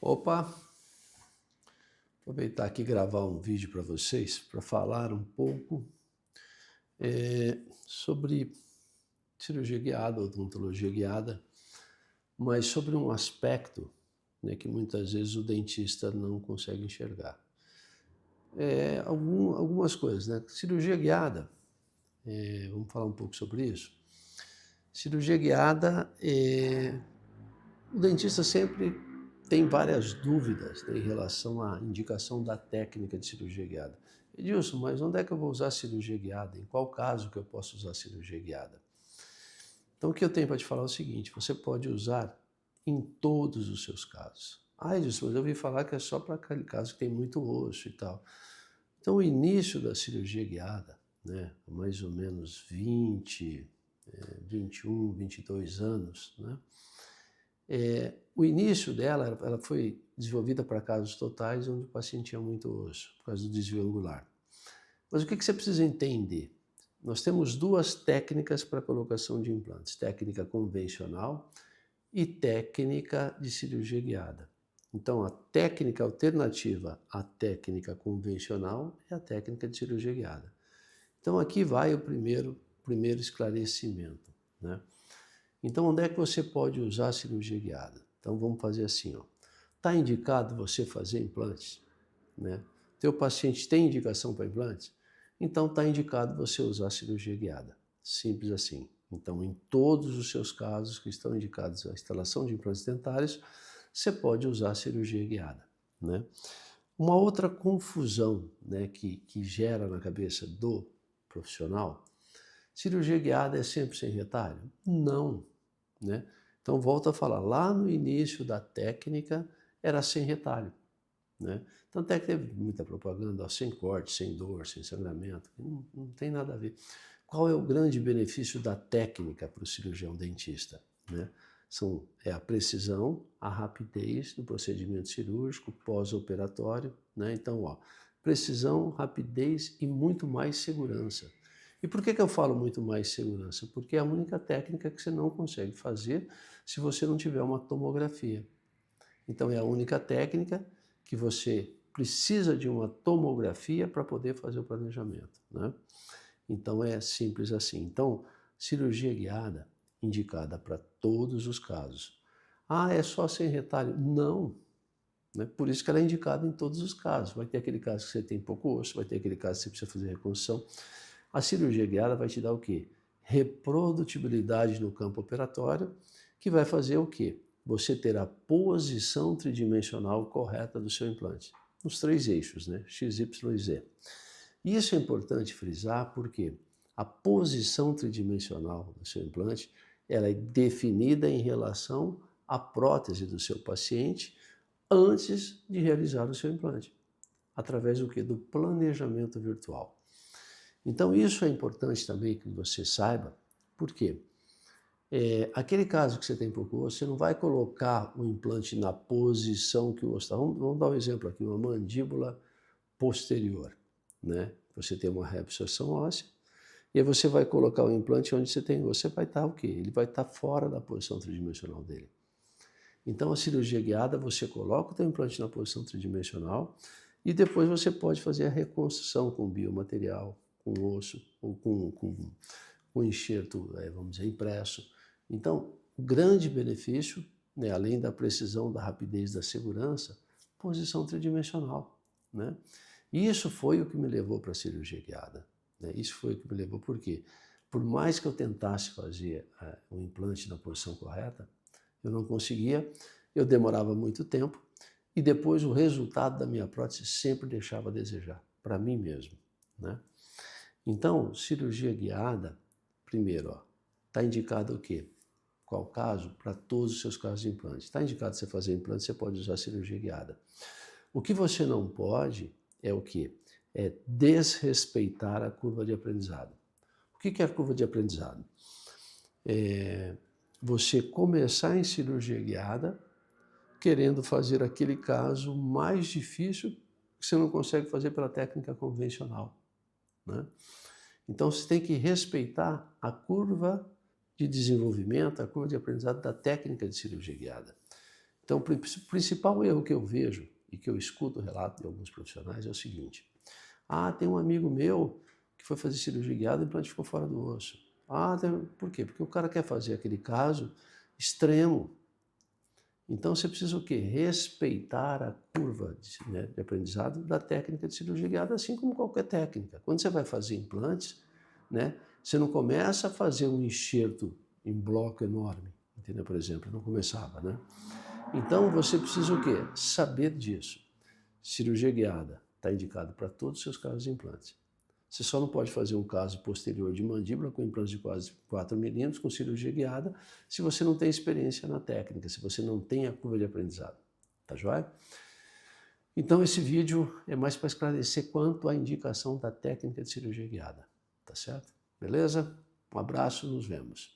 Opa, aproveitar aqui e gravar um vídeo para vocês, para falar um pouco sobre cirurgia guiada, odontologia guiada, mas sobre um aspecto, né, que muitas vezes o dentista não consegue enxergar. Algumas coisas, né? Cirurgia guiada, vamos falar um pouco sobre isso. Cirurgia guiada, o dentista sempre tem várias dúvidas, né, em relação à indicação da técnica de cirurgia guiada. Edilson, mas onde é que eu vou usar cirurgia guiada? Em qual caso que eu posso usar cirurgia guiada? Então, o que eu tenho para te falar é o seguinte: você pode usar em todos os seus casos. Ah, Edilson, mas eu ouvi falar que é só para aquele caso que tem muito osso e tal. Então, o início da cirurgia guiada, né, mais ou menos 20, 21, 22 anos, né? O início dela, ela foi desenvolvida para casos totais onde o paciente tinha muito osso, por causa do desvio angular. Mas o que você precisa entender? Nós temos duas técnicas para colocação de implantes: técnica convencional e técnica de cirurgia guiada. Então, a técnica alternativa à técnica convencional é a técnica de cirurgia guiada. Então, aqui vai o primeiro esclarecimento, né? Então, onde é que você pode usar a cirurgia guiada? Então, vamos fazer assim, ó. Está indicado você fazer implantes, né? Teu paciente tem indicação para implantes? Então, está indicado você usar a cirurgia guiada. Simples assim. Então, em todos os seus casos que estão indicados a instalação de implantes dentários, você pode usar a cirurgia guiada, né? Uma outra confusão, né, que gera na cabeça do profissional: cirurgia guiada é sempre sem retalho? Não, né? Então, volto a falar, lá no início da técnica era sem retalho, né? Tanto é que teve muita propaganda, ó, sem corte, sem dor, sem sangramento, não tem nada a ver. Qual é o grande benefício da técnica para o cirurgião dentista, né? É a precisão, a rapidez do procedimento cirúrgico pós-operatório, né? Então, ó, precisão, rapidez e muito mais segurança. E por que eu falo muito mais segurança? Porque é a única técnica que você não consegue fazer se você não tiver uma tomografia. Então, é a única técnica que você precisa de uma tomografia para poder fazer o planejamento, né? Então, é simples assim. Então, cirurgia guiada indicada para todos os casos. Ah, é só sem retalho? Não, né? Por isso que ela é indicada em todos os casos. Vai ter aquele caso que você tem pouco osso, vai ter aquele caso que você precisa fazer reconstrução. A cirurgia guiada vai te dar o quê? Reprodutibilidade no campo operatório, que vai fazer o quê? Você ter a posição tridimensional correta do seu implante, nos três eixos, né? X, Y e Z. Isso é importante frisar porque a posição tridimensional do seu implante, ela é definida em relação à prótese do seu paciente antes de realizar o seu implante, através do quê? Do planejamento virtual. Então, isso é importante também que você saiba, porque aquele caso que você tem pouco osso, você não vai colocar o implante na posição que o osso está. Vamos dar um exemplo aqui: uma mandíbula posterior, né? Você tem uma reabsorção óssea, e aí você vai colocar o implante onde você tem osso. Você vai estar o quê? Ele vai estar fora da posição tridimensional dele. Então, a cirurgia guiada, você coloca o teu implante na posição tridimensional e depois você pode fazer a reconstrução com biomaterial, com osso ou com enxerto, vamos dizer, impresso. Então, o grande benefício, né, além da precisão, da rapidez, da segurança, posição tridimensional, né? E isso foi o que me levou para a cirurgia guiada, né? Isso foi o que me levou, por quê? Por mais que eu tentasse fazer o implante na posição correta, eu não conseguia, eu demorava muito tempo e depois o resultado da minha prótese sempre deixava a desejar, para mim mesmo, né? Então, cirurgia guiada, primeiro, está indicado o quê? Qual caso? Para todos os seus casos de implante. Está indicado você fazer implante, você pode usar cirurgia guiada. O que você não pode é o quê? É desrespeitar a curva de aprendizado. O que é a curva de aprendizado? Você começar em cirurgia guiada querendo fazer aquele caso mais difícil que você não consegue fazer pela técnica convencional, né? Então, você tem que respeitar a curva de desenvolvimento, a curva de aprendizado da técnica de cirurgia guiada. Então, o principal erro que eu vejo e que eu escuto o relato de alguns profissionais é o seguinte: ah, tem um amigo meu que foi fazer cirurgia guiada e o implante ficou fora do osso. Ah, por quê? Porque o cara quer fazer aquele caso extremo. Então, você precisa o quê? Respeitar a curva de aprendizado da técnica de cirurgia guiada, assim como qualquer técnica. Quando você vai fazer implantes, né, você não começa a fazer um enxerto em bloco enorme, entendeu? Por exemplo, não começava, né? Então, você precisa o quê? Saber disso. Cirurgia guiada está indicado para todos os seus casos de implantes. Você só não pode fazer um caso posterior de mandíbula com implantes de quase 4 milímetros com cirurgia guiada se você não tem experiência na técnica, se você não tem a curva de aprendizado. Tá joia? Então esse vídeo é mais para esclarecer quanto à indicação da técnica de cirurgia guiada. Tá certo? Beleza? Um abraço, nos vemos.